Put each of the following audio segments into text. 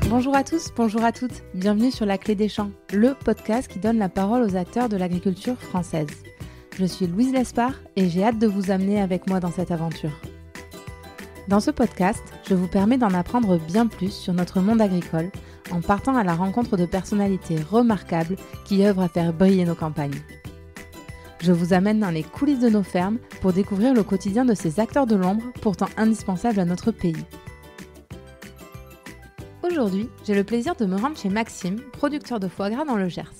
Bonjour à tous, bonjour à toutes, bienvenue sur La Clé des Champs, le podcast qui donne la parole aux acteurs de l'agriculture française. Je suis Louise Lespard et j'ai hâte de vous amener avec moi dans cette aventure. Dans ce podcast, je vous permets d'en apprendre bien plus sur notre monde agricole en partant à la rencontre de personnalités remarquables qui œuvrent à faire briller nos campagnes. Je vous amène dans les coulisses de nos fermes pour découvrir le quotidien de ces acteurs de l'ombre pourtant indispensables à notre pays. Aujourd'hui, j'ai le plaisir de me rendre chez Maxime, producteur de foie gras dans le Gers.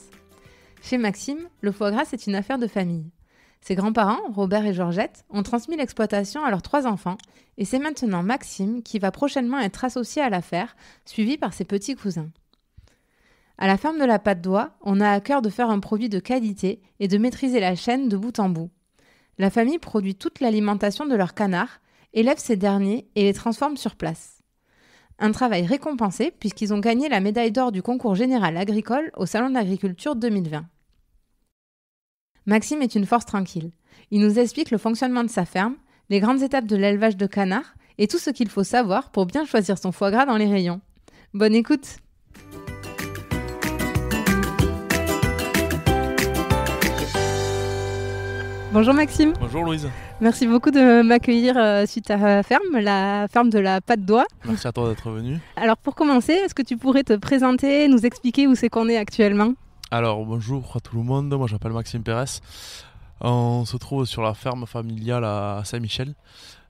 Chez Maxime, le foie gras, c'est une affaire de famille. Ses grands-parents, Robert et Georgette, ont transmis l'exploitation à leurs 3 enfants et c'est maintenant Maxime qui va prochainement être associé à l'affaire, suivi par ses petits cousins. À la ferme de la Patte d'Oie, on a à cœur de faire un produit de qualité et de maîtriser la chaîne de bout en bout. La famille produit toute l'alimentation de leurs canards, élève ces derniers et les transforme sur place. Un travail récompensé puisqu'ils ont gagné la médaille d'or du concours général agricole au Salon de l'Agriculture 2020. Maxime est une force tranquille. Il nous explique le fonctionnement de sa ferme, les grandes étapes de l'élevage de canards et tout ce qu'il faut savoir pour bien choisir son foie gras dans les rayons. Bonne écoute! Bonjour Maxime. Bonjour Louise. Merci beaucoup de m'accueillir sur ta ferme, la ferme de la Patte d'Oie. Merci à toi d'être venu. Alors pour commencer, est-ce que tu pourrais te présenter, nous expliquer où c'est qu'on est actuellement ? Alors bonjour à tout le monde, moi j'appelle Maxime Pérez. On se trouve sur la ferme familiale à Saint-Michel,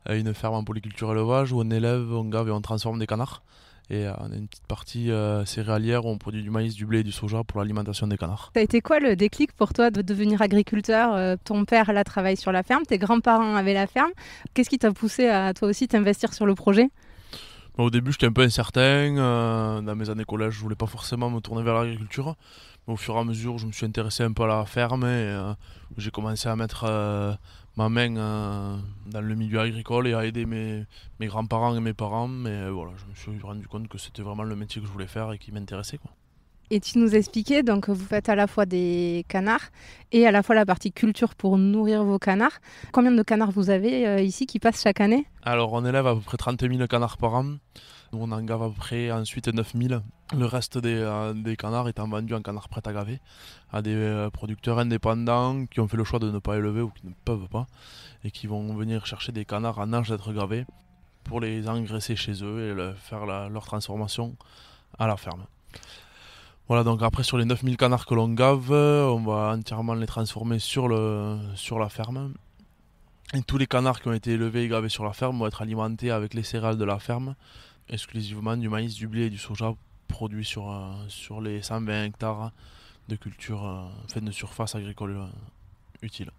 une ferme en polyculture élevage où on élève, on gave et on transforme des canards. Et on a une petite partie céréalière où on produit du maïs, du blé et du soja pour l'alimentation des canards. Ça a été quoi le déclic pour toi de devenir agriculteur ? Ton père là travaille sur la ferme, tes grands-parents avaient la ferme. Qu'est-ce qui t'a poussé à toi aussi t'investir sur le projet ? Au début j'étais un peu incertain, dans mes années collège je voulais pas forcément me tourner vers l'agriculture. Mais au fur et à mesure je me suis intéressé un peu à la ferme et j'ai commencé à mettre ma main dans le milieu agricole et à aider mes grands-parents et mes parents. Mais voilà, je me suis rendu compte que c'était vraiment le métier que je voulais faire et qui m'intéressait, quoi. Et tu nous expliquais donc que vous faites à la fois des canards et à la fois la partie culture pour nourrir vos canards. Combien de canards vous avez ici qui passent chaque année ? Alors on élève à peu près 30 000 canards par an. Nous on en gave à peu près ensuite 9 000. Le reste des canards étant vendus en canards prêts à gaver à des producteurs indépendants qui ont fait le choix de ne pas élever ou qui ne peuvent pas et qui vont venir chercher des canards en âge d'être gavés pour les engraisser chez eux et faire leur transformation à la ferme. Voilà, donc après sur les 9 000 canards que l'on gave, on va entièrement les transformer sur la ferme. Et tous les canards qui ont été élevés et gavés sur la ferme vont être alimentés avec les céréales de la ferme, exclusivement du maïs, du blé et du soja produits sur les 120 hectares de culture, de surface agricole utile.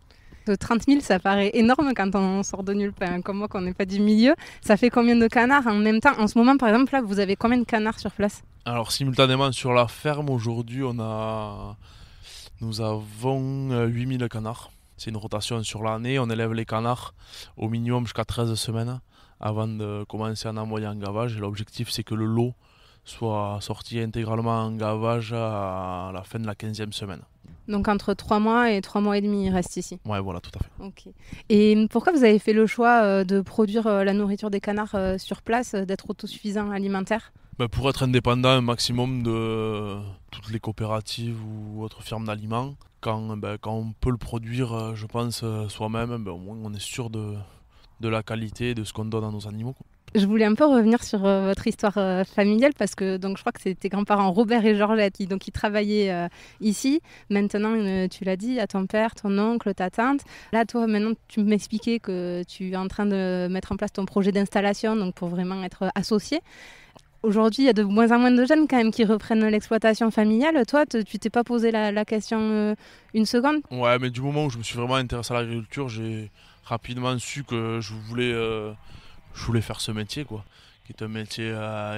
30 000, ça paraît énorme quand on sort de nulle part, comme moi, qu'on n'est pas du milieu. Ça fait combien de canards en même temps ? En ce moment, par exemple, là, vous avez combien de canards sur place ? Alors, simultanément, sur la ferme, aujourd'hui, nous avons 8 000 canards. C'est une rotation sur l'année. On élève les canards au minimum jusqu'à 13 semaines avant de commencer à en envoyer en gavage. Et l'objectif, c'est que le lot soit sorti intégralement en gavage à la fin de la 15e semaine. Donc entre 3 mois et 3 mois et demi, il reste ici. Ouais, voilà, tout à fait. Okay. Et pourquoi vous avez fait le choix de produire la nourriture des canards sur place, d'être autosuffisant alimentaire ? Pour être indépendant un maximum de toutes les coopératives ou autres firmes d'aliments, quand on peut le produire, je pense, soi-même, au moins on est sûr de la qualité de ce qu'on donne à nos animaux, quoi. Je voulais un peu revenir sur votre histoire familiale parce que donc, je crois que c'est tes grands-parents Robert et Georgette qui travaillaient ici. Maintenant, tu l'as dit, à ton père, ton oncle, ta tante. Là, toi, maintenant, tu m'expliquais que tu es en train de mettre en place ton projet d'installation donc pour vraiment être associé. Aujourd'hui, il y a de moins en moins de jeunes quand même qui reprennent l'exploitation familiale. Toi, tu t'es pas posé la question une seconde ? Ouais, mais du moment où je me suis vraiment intéressé à l'agriculture, j'ai rapidement su que je voulais faire ce métier, quoi, qui est un métier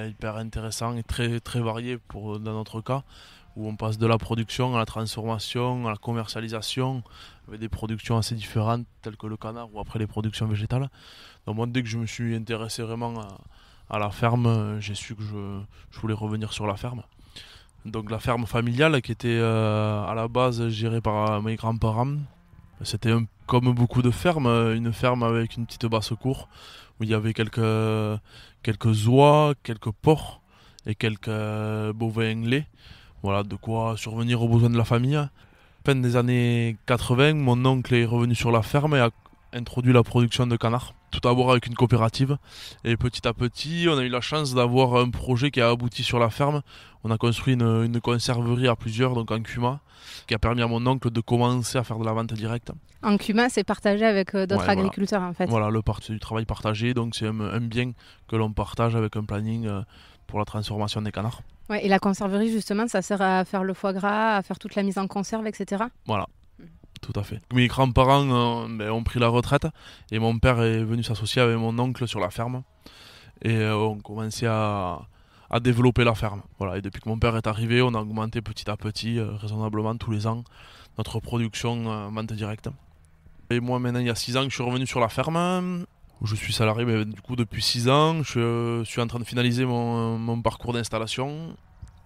hyper intéressant et très, très varié dans notre cas, où on passe de la production à la transformation, à la commercialisation, avec des productions assez différentes, telles que le canard ou après les productions végétales. Donc moi, dès que je me suis intéressé vraiment à la ferme, j'ai su que je voulais revenir sur la ferme. Donc la ferme familiale qui était à la base gérée par mes grands-parents, c'était comme beaucoup de fermes, une ferme avec une petite basse-cour où il y avait quelques oies, quelques porcs et quelques bovins laits. Voilà, de quoi survenir aux besoins de la famille. Fin des années 80, mon oncle est revenu sur la ferme et a introduit la production de canards. Tout d'abord avec une coopérative. Et petit à petit, on a eu la chance d'avoir un projet qui a abouti sur la ferme. On a construit une conserverie à plusieurs, donc en CUMA, qui a permis à mon oncle de commencer à faire de la vente directe. En CUMA, c'est partagé avec d'autres agriculteurs en fait. Voilà, c'est du travail partagé, donc c'est un bien que l'on partage avec un planning pour la transformation des canards. Ouais, et la conserverie, justement, ça sert à faire le foie gras, à faire toute la mise en conserve, etc. Voilà, tout à fait. Mes grands-parents ont pris la retraite et mon père est venu s'associer avec mon oncle sur la ferme. Et on commençait à développer la ferme. Voilà, et depuis que mon père est arrivé, on a augmenté petit à petit, raisonnablement tous les ans, notre production vente directe. Et moi, maintenant, il y a 6 ans que je suis revenu sur la ferme. Je suis salarié mais du coup depuis 6 ans. Je suis en train de finaliser mon parcours d'installation.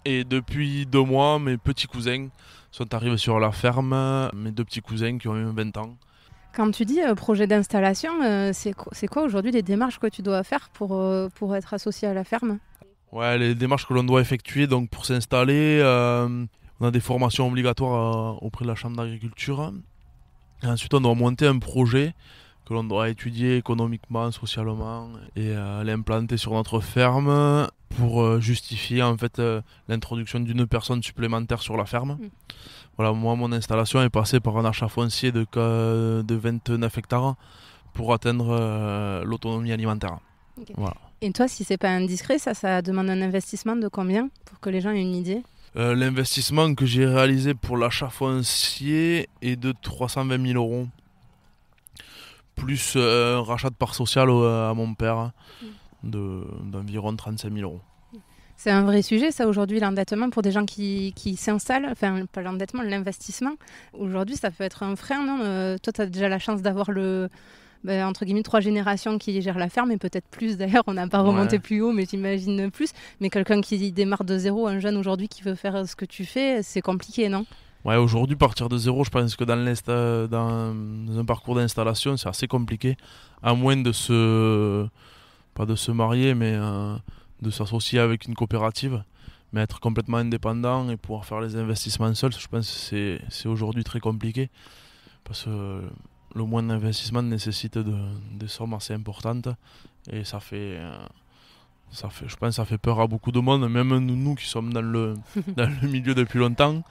Et depuis 2 mois, mes petits cousins sont arrivés sur la ferme. Mes 2 petits cousins qui ont eu 20 ans. Quand tu dis projet d'installation, c'est quoi aujourd'hui les démarches que tu dois faire pour être associé à la ferme ? Ouais, les démarches que l'on doit effectuer donc pour s'installer, on a des formations obligatoires auprès de la Chambre d'agriculture. Et ensuite, on doit monter un projet que l'on doit étudier économiquement, socialement et l'implanter sur notre ferme pour justifier en fait l'introduction d'une personne supplémentaire sur la ferme. Voilà, moi, mon installation est passée par un achat foncier de 29 hectares pour atteindre l'autonomie alimentaire. Okay. Voilà. Et toi, si c'est pas indiscret, ça demande un investissement de combien pour que les gens aient une idée ? L'investissement que j'ai réalisé pour l'achat foncier est de 320 000 euros. Plus un rachat de part sociale à mon père d'environ 35 000 euros. C'est un vrai sujet, ça, aujourd'hui, l'endettement pour des gens qui s'installent. Enfin, pas l'endettement, l'investissement. Aujourd'hui, ça peut être un frein, non ? Toi, tu as déjà la chance d'avoir entre guillemets 3 générations qui gèrent la ferme, et peut-être plus d'ailleurs, on n'a pas remonté plus haut, mais j'imagine plus. Mais quelqu'un qui démarre de zéro, un jeune aujourd'hui qui veut faire ce que tu fais, c'est compliqué, non ? Ouais, aujourd'hui, partir de zéro, je pense que dans un parcours d'installation, c'est assez compliqué, à moins pas de se marier, mais de s'associer avec une coopérative, mais être complètement indépendant et pouvoir faire les investissements seul, je pense que c'est aujourd'hui très compliqué, parce que le moindre investissement nécessite des sommes assez importantes, et ça fait, je pense que ça fait peur à beaucoup de monde, même nous qui sommes dans le milieu depuis longtemps,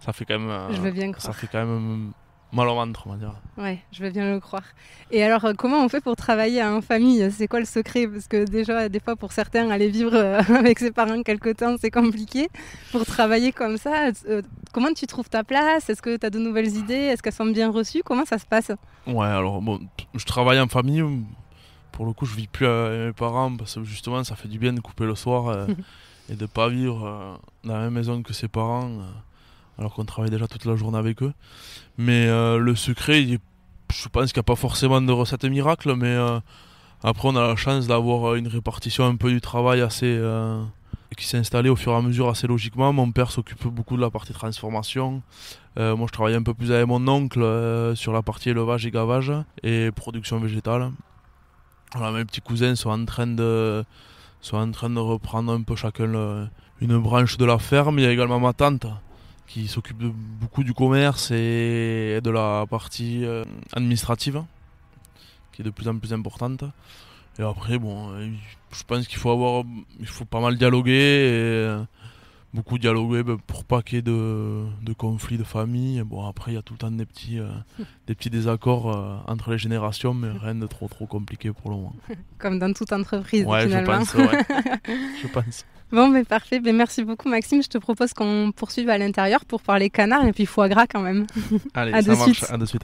ça fait quand même, je veux bien croire. Ça fait quand même mal au ventre, on va dire. Ouais, je veux bien le croire. Et alors, comment on fait pour travailler en famille ? C'est quoi le secret ? Parce que déjà, des fois, pour certains, aller vivre avec ses parents quelque temps, c'est compliqué. Pour travailler comme ça, comment tu trouves ta place ? Est-ce que tu as de nouvelles idées ? Est-ce qu'elles sont bien reçues ? Comment ça se passe ? Ouais, alors, je travaille en famille. Pour le coup, je vis plus avec mes parents parce que justement, ça fait du bien de couper le soir et de ne pas vivre dans la même maison que ses parents, alors qu'on travaille déjà toute la journée avec eux. Mais le secret, je pense qu'il n'y a pas forcément de recette miracle, mais après, on a la chance d'avoir une répartition un peu du travail qui s'est installée au fur et à mesure assez logiquement. Mon père s'occupe beaucoup de la partie transformation. Moi, je travaille un peu plus avec mon oncle sur la partie élevage et gavage et production végétale. Voilà, mes petits cousins sont en train de reprendre un peu chacun une branche de la ferme. Il y a également ma tante qui s'occupe beaucoup du commerce et de la partie administrative, qui est de plus en plus importante. Et après, je pense qu'il faut pas mal dialoguer, et beaucoup dialoguer pour pas qu'il y ait de conflits de famille. Bon, après, il y a tout le temps des petits désaccords entre les générations, mais rien de trop compliqué pour le moment. Comme dans toute entreprise, ouais, finalement. Je pense. Bon, mais parfait. merci beaucoup, Maxime. Je te propose qu'on poursuive à l'intérieur pour parler canard et puis foie gras quand même. Allez, ça marche. À de suite.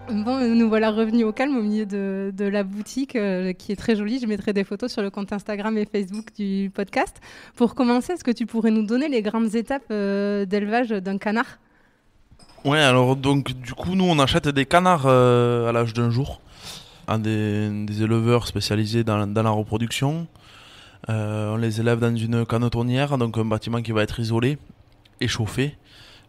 Bon, nous voilà revenus au calme au milieu de la boutique qui est très jolie. Je mettrai des photos sur le compte Instagram et Facebook du podcast. Pour commencer, est-ce que tu pourrais nous donner les grandes étapes d'élevage d'un canard ? Ouais, alors donc du coup, nous on achète des canards à l'âge d'un jour à des éleveurs spécialisés dans la reproduction. On les élève dans une cannetonnière, donc un bâtiment qui va être isolé et chauffé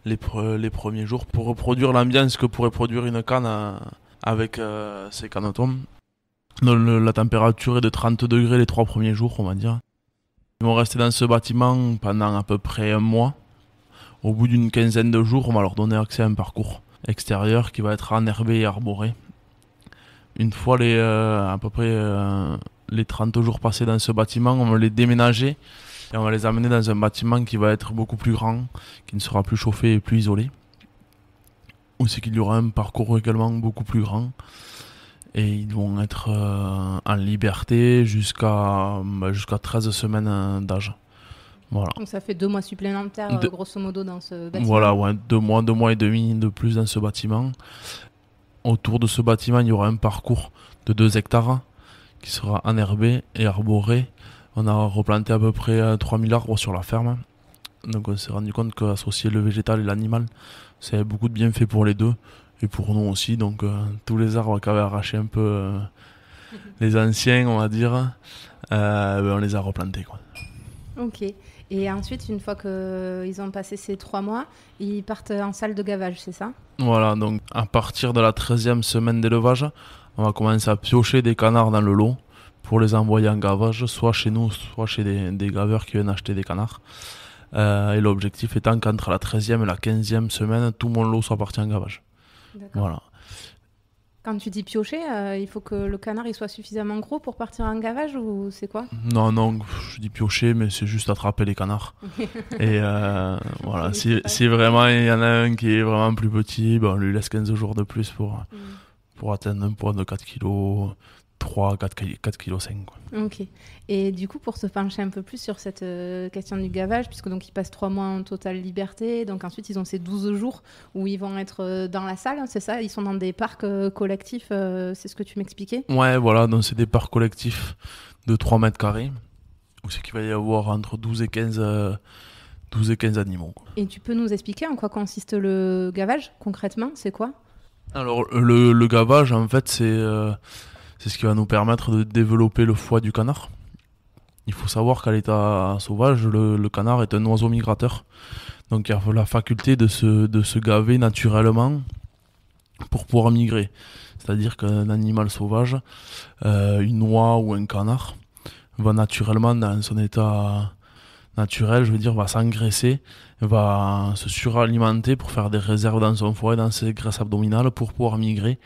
les premiers jours pour reproduire l'ambiance que pourrait produire une canne avec ces canetons. La température est de 30 degrés les 3 premiers jours, on va dire. Ils vont rester dans ce bâtiment pendant à peu près un mois. Au bout d'une quinzaine de jours, on va leur donner accès à un parcours extérieur qui va être enherbé et arboré. Une fois à peu près les 30 jours passés dans ce bâtiment, on va les déménager et on va les amener dans un bâtiment qui va être beaucoup plus grand, qui ne sera plus chauffé et plus isolé. Où c'est qu'il y aura un parcours également beaucoup plus grand. Et ils vont être en liberté jusqu'à 13 semaines d'âge. Voilà. Donc ça fait 2 mois supplémentaires, grosso modo, dans ce bâtiment. Voilà, ouais, 2 mois et demi de plus dans ce bâtiment. Autour de ce bâtiment, il y aura un parcours de 2 hectares qui sera enherbé et arboré. On a replanté à peu près 3000 arbres sur la ferme. Donc on s'est rendu compte qu'associer le végétal et l'animal, c'est beaucoup de bienfaits pour les deux. Et pour nous aussi, donc tous les arbres qu'avaient arraché un peu les anciens, on va dire, on les a replantés, quoi. Ok. Et ensuite, une fois qu'ils ont passé ces 3 mois, ils partent en salle de gavage, c'est ça ? Voilà, donc à partir de la 13e semaine d'élevage, on va commencer à piocher des canards dans le lot pour les envoyer en gavage, soit chez nous, soit chez des gaveurs qui viennent acheter des canards. Et l'objectif étant qu'entre la 13e et la 15e semaine, tout mon lot soit parti en gavage. D'accord. Voilà. Quand tu dis piocher, il faut que le canard il soit suffisamment gros pour partir en gavage ou c'est quoi ? Non, je dis piocher, mais c'est juste attraper les canards. Et voilà, si vraiment il y en a un qui est vraiment plus petit, on lui laisse 15 jours de plus pour atteindre un poids de 4 kg, 3, 4 kg 5. Quoi. Ok. Et du coup, pour se pencher un peu plus sur cette question du gavage, puisque donc ils passent 3 mois en totale liberté, donc ensuite ils ont ces 12 jours où ils vont être dans la salle, c'est ça ? Ils sont dans des parcs collectifs, c'est ce que tu m'expliquais ? Ouais, voilà, donc c'est des parcs collectifs de 3 mètres carrés, où c'est qu'il va y avoir entre 12 et 15 animaux. Quoi. Et tu peux nous expliquer en quoi consiste le gavage, concrètement ? C'est quoi ? Alors, le gavage, en fait, c'est ce qui va nous permettre de développer le foie du canard. Il faut savoir qu'à l'état sauvage, le canard est un oiseau migrateur. Donc il a la faculté de se gaver naturellement pour pouvoir migrer. C'est-à-dire qu'un animal sauvage, une oie ou un canard, va naturellement dans son état naturel, va s'engraisser, va se suralimenter pour faire des réserves dans son foie et dans ses graisses abdominales pour pouvoir migrer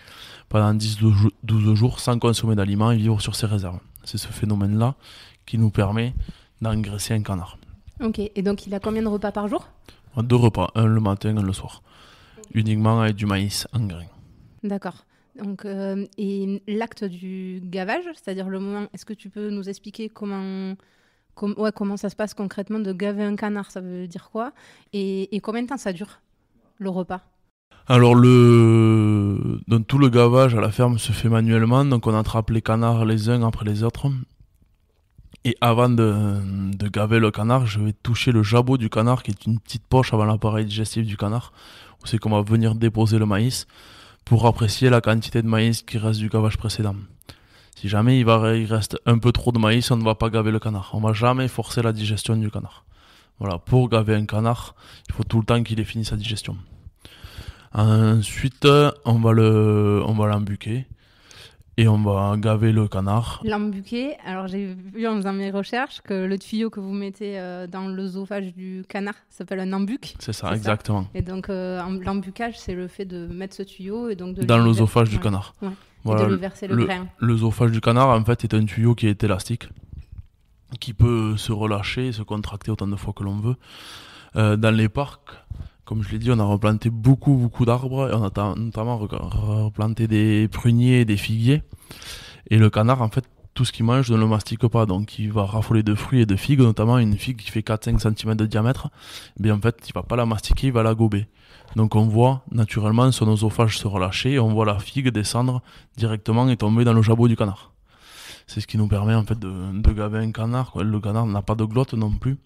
pendant 10-12 jours sans consommer d'aliments et vivre sur ses réserves. C'est ce phénomène-là qui nous permet d'engraisser un canard. Ok, et donc il a combien de repas par jour ? 2 repas, un le matin, un le soir. Uniquement avec du maïs en grains. D'accord. Donc, et l'acte du gavage, c'est-à-dire le moment, est-ce que tu peux nous expliquer comment ça se passe concrètement de gaver un canard, ça veut dire quoi ? Et combien de temps ça dure, le repas ? Alors donc, tout le gavage à la ferme se fait manuellement, donc on attrape les canards les uns après les autres. Et avant de gaver le canard, je vais toucher le jabot du canard, qui est une petite poche avant l'appareil digestif du canard, où c'est qu'on va venir déposer le maïs pour apprécier la quantité de maïs qui reste du gavage précédent. Si jamais il reste un peu trop de maïs, on ne va pas gaver le canard. On ne va jamais forcer la digestion du canard. Voilà, pour gaver un canard, il faut tout le temps qu'il ait fini sa digestion. Ensuite, on va l'embuquer et on va gaver le canard. L'embuquer, alors j'ai vu en faisant mes recherches que le tuyau que vous mettez dans l'œsophage du canard s'appelle un embuc. C'est ça, exactement. Ça. Et donc l'embucage, c'est le fait de mettre ce tuyau et donc de dans l'œsophage du canard. Ouais. Voilà, et de lui verser le grain. L'œsophage du canard, en fait, est un tuyau qui est élastique, qui peut se relâcher et se contracter autant de fois que l'on veut. Dans les parcs, comme je l'ai dit, on a replanté beaucoup d'arbres, et on a notamment replanté des pruniers et des figuiers. Et le canard, en fait, tout ce qu'il mange ne le mastique pas, donc il va raffoler de fruits et de figues, notamment une figue qui fait 4-5 cm de diamètre. Et bien en fait, il va pas la mastiquer, il va la gober. Donc on voit naturellement son œsophage se relâcher, et on voit la figue descendre directement et tomber dans le jabot du canard. C'est ce qui nous permet en fait de gaver un canard. Le canard n'a pas de glotte non plus,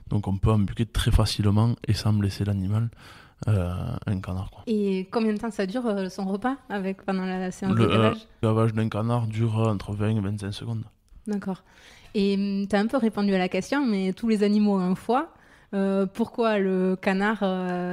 donc on peut embuquer très facilement et sans blesser l'animal un canard. Quoi. Et combien de temps ça dure son repas pendant la séance de gavage ? Le gavage d'un canard dure entre 20 et 25 secondes. D'accord. Et tu as un peu répondu à la question, mais tous les animaux ont un foie. Pourquoi le canard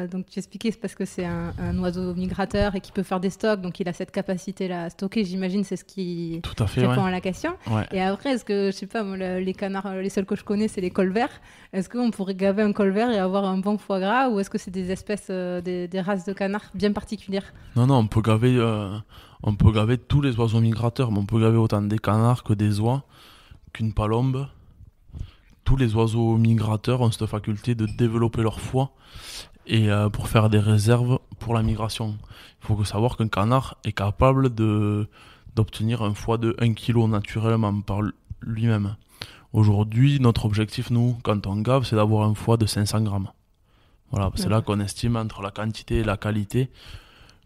donc tu expliquais, c'est parce que c'est un oiseau migrateur et qui peut faire des stocks, donc il a cette capacité-là à stocker, j'imagine, c'est ce qui Tout à fait, répond ouais. à la question. Ouais. Et après, est-ce que, je sais pas, moi, les canards, les seuls que je connais, c'est les colverts. Est-ce qu'on pourrait gaver un colvert et avoir un bon foie gras, ou est-ce que c'est des espèces, des races de canards bien particulières? Non, on peut gaver tous les oiseaux migrateurs, mais on peut gaver autant des canards que des oies, qu'une palombe. Tous les oiseaux migrateurs ont cette faculté de développer leur foie et pour faire des réserves pour la migration. Il faut savoir qu'un canard est capable d'obtenir un foie de 1 kg naturellement par lui-même. Aujourd'hui, notre objectif, nous, quand on gave, c'est d'avoir un foie de 500 grammes. Voilà, c'est là qu'on estime entre la quantité et la qualité,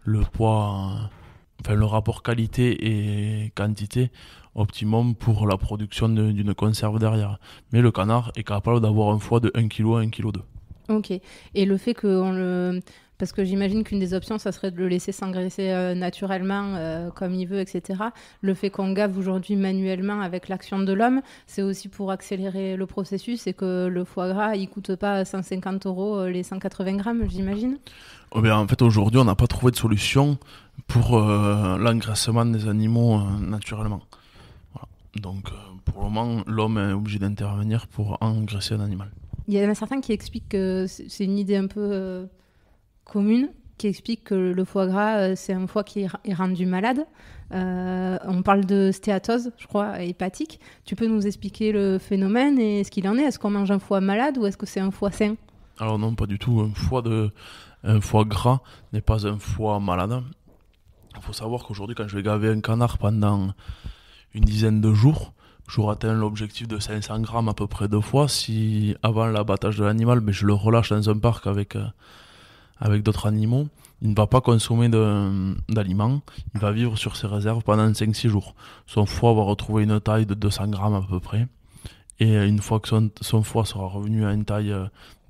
le poids, le rapport qualité et quantité optimum pour la production d'une conserve derrière. Mais le canard est capable d'avoir un foie de 1 kg à 1,2 kg. Ok. Et le fait qu'on le... Parce que j'imagine qu'une des options, ça serait de le laisser s'engraisser naturellement, comme il veut, etc. Le fait qu'on gave aujourd'hui manuellement avec l'action de l'homme, c'est aussi pour accélérer le processus et que le foie gras, il coûte pas 150 € les 180 grammes, j'imagine. Oh ben, en fait, aujourd'hui, on n'a pas trouvé de solution pour l'engraissement des animaux naturellement. Voilà. Donc, pour le moment, l'homme est obligé d'intervenir pour engraisser un animal. Il y en a certains qui expliquent que c'est une idée un peu commune, qui explique que le foie gras, c'est un foie qui est rendu malade. On parle de stéatose, je crois, hépatique. Tu peux nous expliquer le phénomène et ce qu'il en est? Est-ce qu'on mange un foie malade ou est-ce que c'est un foie sain? Alors non, pas du tout. Un foie gras n'est pas un foie malade. Il faut savoir qu'aujourd'hui, quand je vais gaver un canard pendant une dizaine de jours, j'aurai atteint l'objectif de 500 grammes à peu près de foie. Si avant l'abattage de l'animal, je le relâche dans un parc avec d'autres animaux, il ne va pas consommer d'aliments, il va vivre sur ses réserves pendant 5-6 jours. Son foie va retrouver une taille de 200 grammes à peu près. Et une fois que son foie sera revenu à une taille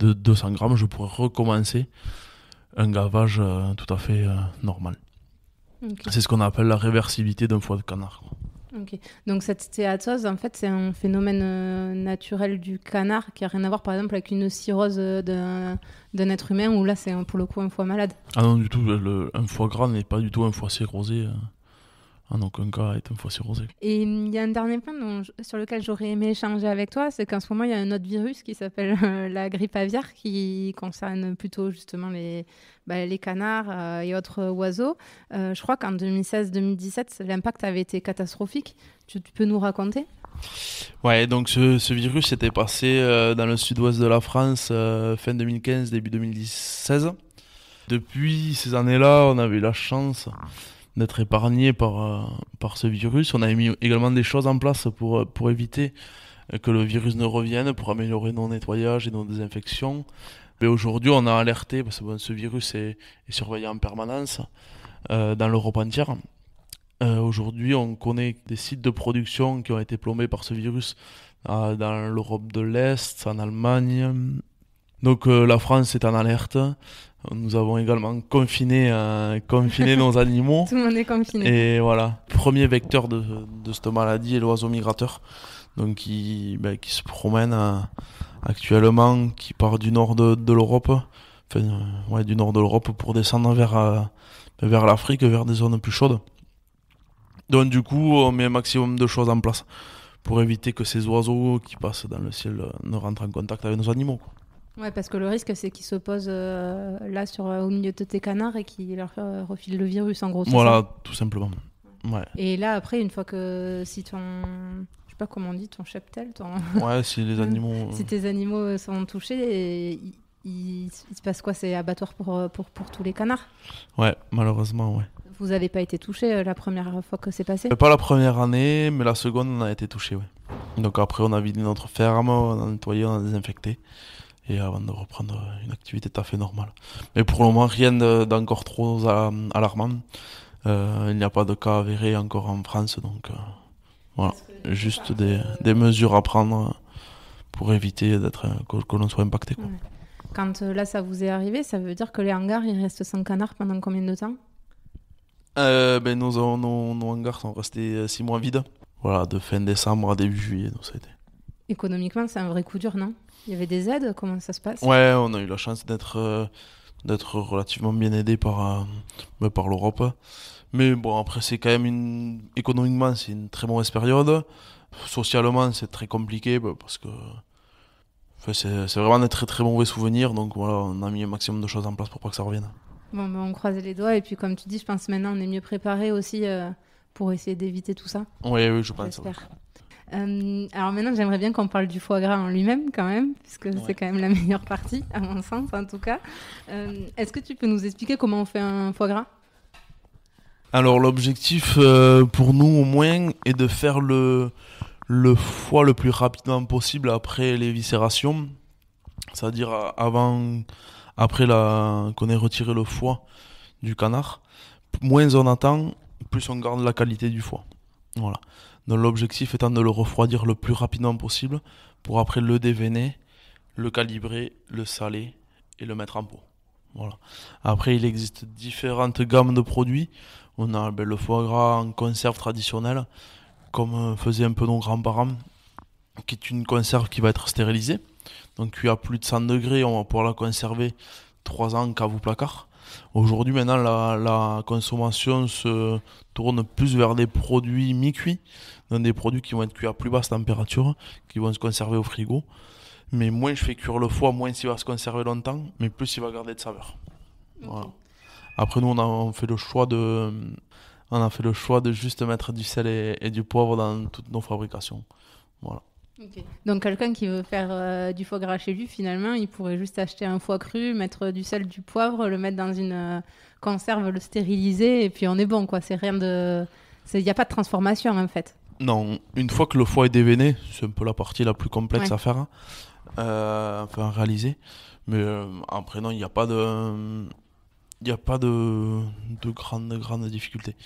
de 200 grammes, je pourrai recommencer un gavage tout à fait normal. Okay. C'est ce qu'on appelle la réversibilité d'un foie de canard. Okay. Donc cette stéatose, en fait, c'est un phénomène naturel du canard qui n'a rien à voir, par exemple, avec une cirrhose d'un être humain, où là, c'est pour le coup un foie malade. Ah non, du tout. Un foie gras n'est pas du tout un foie cirrhosé. En aucun cas est un foie cirrhosé. Et il y a un dernier point sur lequel j'aurais aimé échanger avec toi, c'est qu'en ce moment, il y a un autre virus qui s'appelle la grippe aviaire, qui concerne plutôt justement les canards et autres oiseaux. Je crois qu'en 2016-2017, l'impact avait été catastrophique. Tu peux nous raconter? Ouais, donc ce virus s'était passé dans le sud-ouest de la France fin 2015, début 2016. Depuis ces années-là, on avait eu la chance d'être épargné par ce virus. On avait mis également des choses en place pour éviter que le virus ne revienne, pour améliorer nos nettoyages et nos désinfections. Mais aujourd'hui, on a alerté, parce que ce virus est surveillé en permanence dans l'Europe entière. Aujourd'hui, on connaît des sites de production qui ont été plombés par ce virus dans l'Europe de l'Est, en Allemagne. Donc la France est en alerte. Nous avons également confiné nos animaux. Tout le monde est confiné. Et voilà, premier vecteur de cette maladie est l'oiseau migrateur, donc qui se promène actuellement, qui part du nord de l'Europe, du nord de l'Europe pour descendre vers l'Afrique, vers des zones plus chaudes. Donc du coup, on met un maximum de choses en place pour éviter que ces oiseaux qui passent dans le ciel ne rentrent en contact avec nos animaux. Ouais, parce que le risque, c'est qu'ils se posent là au milieu de tes canards et qu'ils leur refilent le virus, en gros. Voilà, ça. tout simplement. Ouais. Et là, après, une fois que si ton... Je sais pas comment on dit, ton cheptel, Ouais, si les animaux... si tes animaux sont touchés, il se passe quoi? C'est abattoir pour tous les canards? Ouais, malheureusement, ouais. Vous n'avez pas été touché la première fois que c'est passé? Pas la première année, mais la seconde, on a été touché, ouais. Donc après, on a vidé notre ferme, on a nettoyé, on a désinfecté. Et avant de reprendre une activité tout à fait normale. Mais pour le moment, rien d'encore trop alarmant. Il n'y a pas de cas avérés encore en France, donc voilà. Juste des mesures à prendre pour éviter que l'on soit impacté, quoi. Ouais. Quand là, ça vous est arrivé, ça veut dire que les hangars, ils restent sans canards pendant combien de temps? Nos hangars sont restés 6 mois vides. Voilà, de fin décembre à début juillet, donc ça a été. Économiquement, c'est un vrai coup dur, non? Il y avait des aides, comment ça se passe? Ouais, on a eu la chance d'être relativement bien aidé par l'Europe. Mais bon, après, c'est quand même économiquement, c'est une très mauvaise période. Socialement, c'est très compliqué parce que enfin, c'est vraiment des très très mauvais souvenirs. Donc voilà, on a mis un maximum de choses en place pour pas que ça revienne. Bon, on croise les doigts et puis comme tu dis, je pense maintenant on est mieux préparé aussi pour essayer d'éviter tout ça. Oui, je pense. J'espère. Alors maintenant, j'aimerais bien qu'on parle du foie gras en lui-même quand même, puisque c'est quand même la meilleure partie, à mon sens en tout cas. Est-ce que tu peux nous expliquer comment on fait un foie gras? Alors l'objectif pour nous au moins est de faire le foie le plus rapidement possible après l'éviscération, c'est-à-dire après qu'on ait retiré le foie du canard. Moins on attend, plus on garde la qualité du foie. Voilà. Donc l'objectif étant de le refroidir le plus rapidement possible pour après le déveiner, le calibrer, le saler et le mettre en pot. Voilà. Après, il existe différentes gammes de produits. On a le foie gras en conserve traditionnelle, comme faisaient un peu nos grands-parents, qui est une conserve qui va être stérilisée. Donc cuit à plus de 100 degrés, on va pouvoir la conserver 3 ans en cave ou placard. Aujourd'hui, maintenant, la consommation se tourne plus vers des produits mi-cuits, donc des produits qui vont être cuits à plus basse température, qui vont se conserver au frigo. Mais moins je fais cuire le foie, moins il va se conserver longtemps, mais plus il va garder de saveur. Okay. Voilà. Après, nous, on a fait le choix de juste mettre du sel et du poivre dans toutes nos fabrications. Voilà. Okay. Donc quelqu'un qui veut faire du foie gras chez lui, finalement, il pourrait juste acheter un foie cru, mettre du sel, du poivre, le mettre dans une conserve, le stériliser, et puis on est bon, quoi. Il n'y a pas de transformation, en fait. Non, une fois que le foie est déveiné, c'est un peu la partie la plus complexe à faire, à réaliser. Mais après, non, il n'y a pas de grandes difficultés.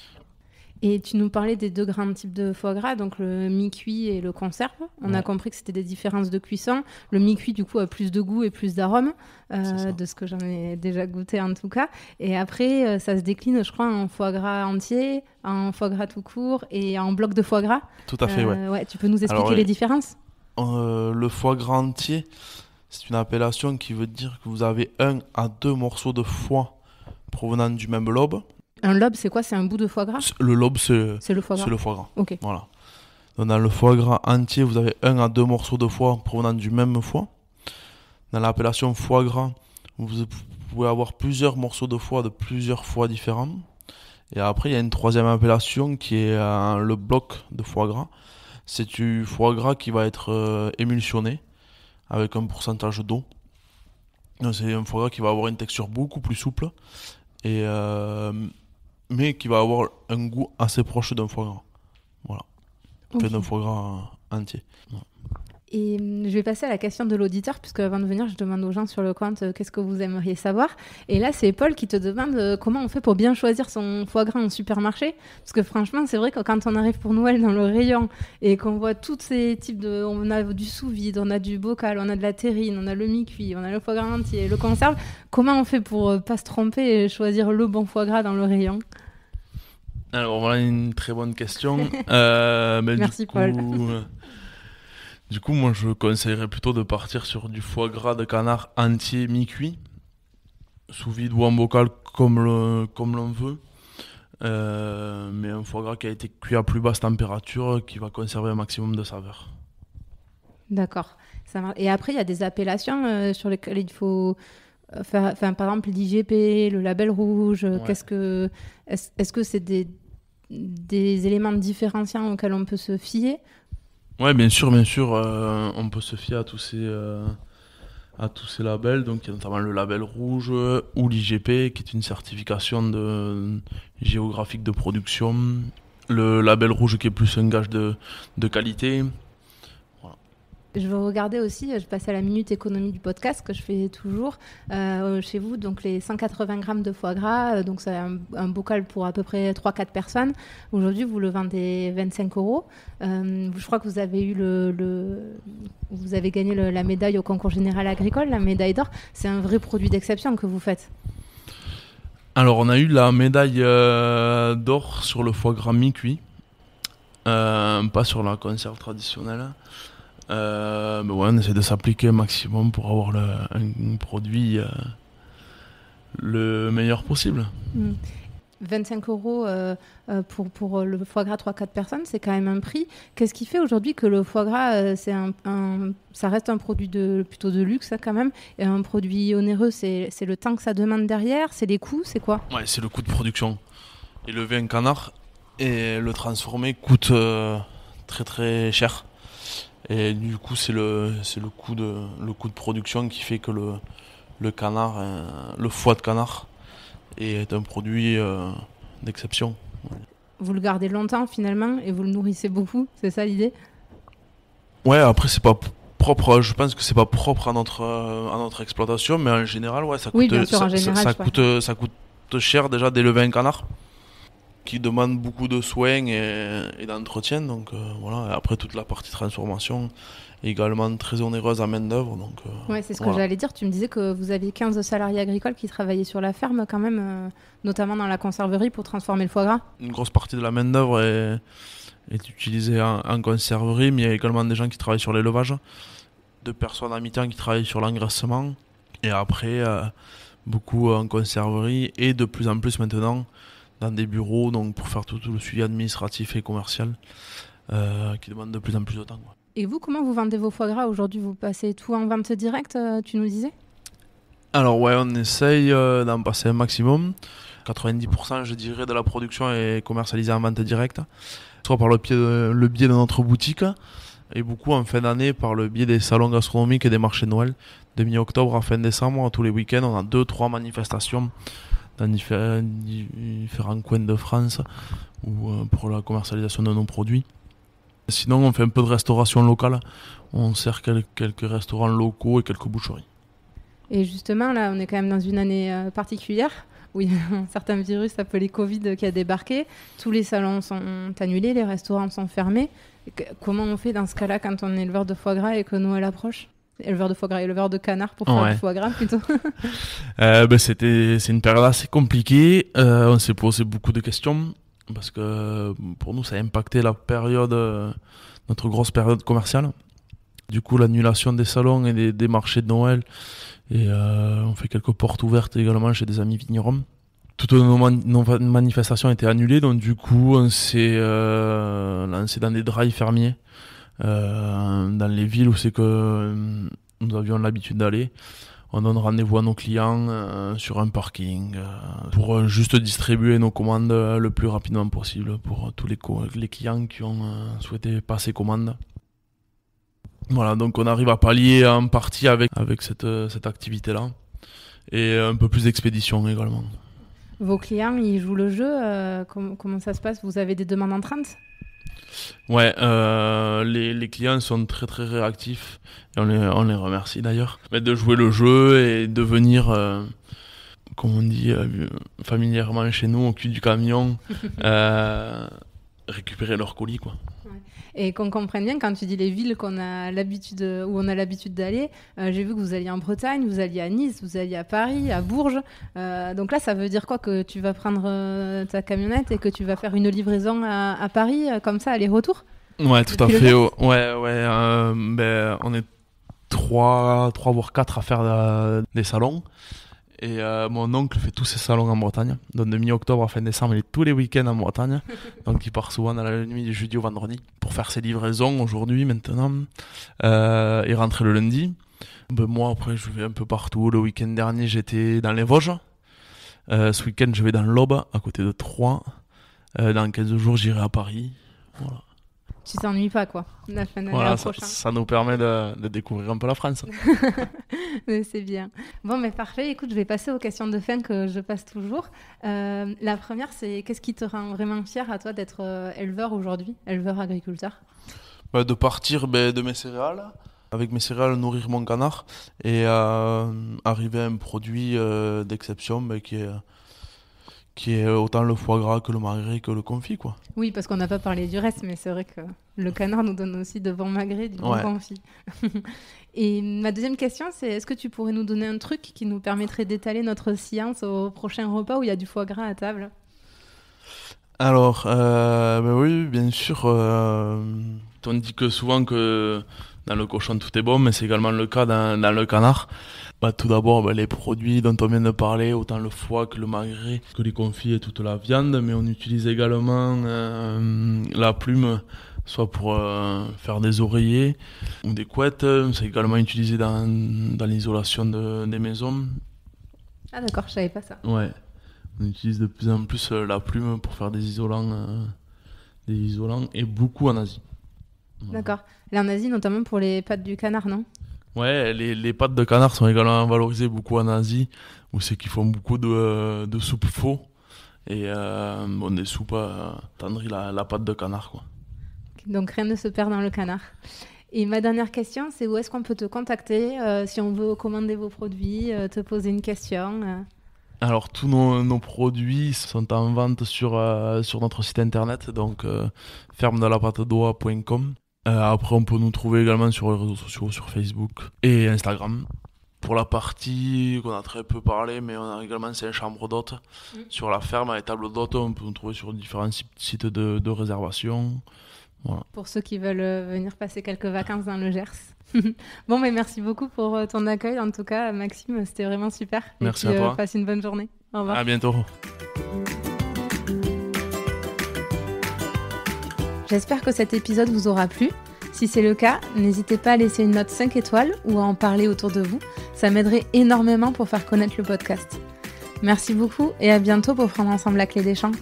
Et tu nous parlais des deux grands types de foie gras, donc le mi-cuit et le conserve. On a compris que c'était des différences de cuisson. Le mi-cuit, du coup, a plus de goût et plus d'arôme, de ce que j'en ai déjà goûté en tout cas. Et après, ça se décline, je crois, en foie gras entier, en foie gras tout court et en bloc de foie gras. Tout à fait, ouais. Tu peux nous expliquer les différences? Le foie gras entier, c'est une appellation qui veut dire que vous avez 1 à 2 morceaux de foie provenant du même lobe. Un lobe, c'est quoi? C'est un bout de foie gras? Le lobe, c'est le foie gras. C'est le foie gras. Ok. Voilà. Donc, dans le foie gras entier, vous avez 1 à 2 morceaux de foie provenant du même foie. Dans l'appellation foie gras, vous pouvez avoir plusieurs morceaux de foie de plusieurs foies différents. Et après, il y a une troisième appellation qui est le bloc de foie gras. C'est du foie gras qui va être émulsionné avec un pourcentage d'eau. Donc, c'est un foie gras qui va avoir une texture beaucoup plus souple. Mais qui va avoir un goût assez proche d'un foie gras. Voilà. Okay. D'un foie gras entier. Ouais. Et je vais passer à la question de l'auditeur, puisque avant de venir, je demande aux gens sur le compte qu'est-ce que vous aimeriez savoir. Et là, c'est Paul qui te demande comment on fait pour bien choisir son foie gras en supermarché. Parce que franchement, c'est vrai que quand on arrive pour Noël dans le rayon et qu'on voit tous ces types de... On a du sous-vide, on a du bocal, on a de la terrine, on a le mi-cuit, on a le foie gras entier, le conserve. Comment on fait pour pas se tromper et choisir le bon foie gras dans le rayon? Alors voilà une très bonne question. Merci Paul. Du coup, moi je conseillerais plutôt de partir sur du foie gras de canard entier mi-cuit, sous vide ou en bocal comme l'on veut. Mais un foie gras qui a été cuit à plus basse température, qui va conserver un maximum de saveur. D'accord. Et après, il y a des appellations sur lesquelles il faut... par exemple l'IGP, le label rouge, ouais. Est-ce que c'est des éléments différenciants auxquels on peut se fier? Oui, bien sûr, on peut se fier à tous ces labels. Donc il y a notamment le label rouge ou l'IGP qui est une certification géographique de production. Le label rouge qui est plus un gage de qualité. Je veux regarder aussi, je passe à la minute économie du podcast que je fais toujours chez vous, donc les 180 grammes de foie gras, donc c'est un bocal pour à peu près 3-4 personnes. Aujourd'hui, vous le vendez 25 €. Je crois que vous avez eu vous avez gagné la médaille au concours général agricole, la médaille d'or. C'est un vrai produit d'exception que vous faites. Alors, on a eu la médaille d'or sur le foie gras mi-cuit, pas sur la conserve traditionnelle. Mais ouais, on essaie de s'appliquer un maximum pour avoir un produit le meilleur possible. 25 euros pour le foie gras 3-4 personnes, c'est quand même un prix. Qu'est-ce qui fait aujourd'hui que le foie gras, ça reste un produit plutôt de luxe quand même, et un produit onéreux, c'est le temps que ça demande derrière, c'est les coûts, c'est quoi ? Ouais, c'est le coût de production. Élever un canard et le transformer coûte très très cher. Et du coup, c'est le coût de production qui fait que le canard, le foie de canard, est un produit d'exception. Vous le gardez longtemps finalement et vous le nourrissez beaucoup, c'est ça l'idée ? Ouais, après c'est pas propre, je pense que c'est pas propre à notre exploitation, mais en général, ouais, ça coûte, oui, bien sûr, en général, ça coûte cher déjà d'élever un canard, qui demande beaucoup de soins et d'entretien, donc voilà. Et après toute la partie transformation également très onéreuse à main d'œuvre, donc ouais, c'est ce que j'allais dire. Tu me disais que vous aviez 15 salariés agricoles qui travaillaient sur la ferme quand même, notamment dans la conserverie pour transformer le foie gras. Une grosse partie de la main d'œuvre est utilisée en conserverie, mais il y a également des gens qui travaillent sur l'élevage, 2 personnes à mi-temps qui travaillent sur l'engraissement, et après beaucoup en conserverie, et de plus en plus maintenant dans des bureaux, donc pour faire tout le suivi administratif et commercial qui demande de plus en plus de temps, quoi. Et vous, comment vous vendez vos foie gras aujourd'hui ? Vous passez tout en vente directe, tu nous disais ? Alors ouais, on essaye d'en passer un maximum. 90% je dirais de la production est commercialisée en vente directe, soit par le biais de notre boutique, et beaucoup en fin d'année par le biais des salons gastronomiques et des marchés de Noël. De mi-octobre à fin décembre, tous les week-ends, on a 2-3 manifestations dans différents coins de France pour la commercialisation de nos produits. Sinon, on fait un peu de restauration locale. On sert quelques restaurants locaux et quelques boucheries. Et justement, là, on est quand même dans une année particulière où il y a un certain virus appelé Covid qui a débarqué. Tous les salons sont annulés, les restaurants sont fermés. Comment on fait dans ce cas-là quand on est éleveur de foie gras et que Noël approche ? Éleveur de foie gras, éleveur de canard pour faire du foie gras plutôt. C'est une période assez compliquée. On s'est posé beaucoup de questions parce que pour nous, ça a impacté notre grosse période commerciale. Du coup, l'annulation des salons et des marchés de Noël. Et on fait quelques portes ouvertes également chez des amis vignerons. Toutes nos manifestations étaient annulées, donc du coup, on s'est lancé dans des drives fermiers. Dans les villes où c'est que nous avions l'habitude d'aller. On donne rendez-vous à nos clients sur un parking pour juste distribuer nos commandes le plus rapidement possible pour tous les clients qui ont souhaité passer commande. Voilà, donc on arrive à pallier en partie avec cette activité-là, et un peu plus d'expédition également. Vos clients, ils jouent le jeu, comment ça se passe ? Vous avez des demandes entrantes ? Ouais, les clients sont très très réactifs, et on les remercie d'ailleurs. Mais de jouer le jeu et de venir, comme on dit familièrement chez nous, au cul du camion, récupérer leurs colis, quoi. Et qu'on comprenne bien, quand tu dis les villes où on a l'habitude d'aller, j'ai vu que vous alliez en Bretagne, vous alliez à Nice, vous alliez à Paris, à Bourges. Donc là, ça veut dire quoi ? Que tu vas prendre ta camionnette et que tu vas faire une livraison à Paris, comme ça, aller-retour ? Ouais, tout à fait. On est 3 voire 4 à faire des salons. Et mon oncle fait tous ses salons en Bretagne. Donc de mi-octobre à fin décembre, il est tous les week-ends en Bretagne. Donc il part souvent dans la nuit du jeudi au vendredi pour faire ses livraisons aujourd'hui, maintenant. Et rentrer le lundi. Moi, après, je vais un peu partout. Le week-end dernier, j'étais dans les Vosges. Ce week-end, je vais dans l'Aube, à côté de Troyes. Dans 15 jours, j'irai à Paris. Voilà. Tu t'ennuies pas, quoi, la fin d'année voilà, prochaine. Ça nous permet de découvrir un peu la France. Mais c'est bien. Bon, mais parfait. Écoute, je vais passer aux questions de fin que je passe toujours. La première, c'est qu'est-ce qui te rend vraiment fier à toi d'être éleveur aujourd'hui, éleveur-agriculteur ? De partir de mes céréales, avec mes céréales nourrir mon canard, et arriver à un produit d'exception qui est autant le foie gras que le magret que le confit, quoi. Oui, parce qu'on n'a pas parlé du reste, mais c'est vrai que le canard nous donne aussi de bons magrets, du bon confit. Et ma deuxième question, c'est est-ce que tu pourrais nous donner un truc qui nous permettrait d'étaler notre science au prochain repas où il y a du foie gras à table ? Alors, oui, bien sûr. On dit que souvent que Dans le cochon, tout est bon, mais c'est également le cas dans le canard. Tout d'abord, les produits dont on vient de parler, autant le foie que le magret, que les confits et toute la viande, mais on utilise également la plume, soit pour faire des oreillers ou des couettes. C'est également utilisé dans l'isolation des maisons. Ah d'accord, je savais pas ça. Ouais, on utilise de plus en plus la plume pour faire des isolants et beaucoup en Asie. Voilà. D'accord. Là en Asie, notamment pour les pattes du canard, non? Ouais, les pattes de canard sont également valorisées beaucoup en Asie, où c'est qu'ils font beaucoup de soupes faux. Et des soupes tendries la patte de canard, quoi. Donc rien ne se perd dans le canard. Et ma dernière question, c'est où est-ce qu'on peut te contacter si on veut commander vos produits, te poser une question Alors tous nos produits sont en vente sur notre site internet, donc ferme-de-la-pâte-d'oie.com. Après, on peut nous trouver également sur les réseaux sociaux, sur Facebook et Instagram. Pour la partie qu'on a très peu parlé, mais on a également 5 chambres d'hôtes sur la ferme, les tables d'hôtes, on peut nous trouver sur différents sites de réservation. Voilà. Pour ceux qui veulent venir passer quelques vacances dans le Gers. Bon, mais merci beaucoup pour ton accueil. En tout cas, Maxime, c'était vraiment super. Merci et puis, à toi. Passe une bonne journée. Au revoir. À bientôt. J'espère que cet épisode vous aura plu. Si c'est le cas, n'hésitez pas à laisser une note 5 étoiles ou à en parler autour de vous. Ça m'aiderait énormément pour faire connaître le podcast. Merci beaucoup et à bientôt pour prendre ensemble la clé des champs.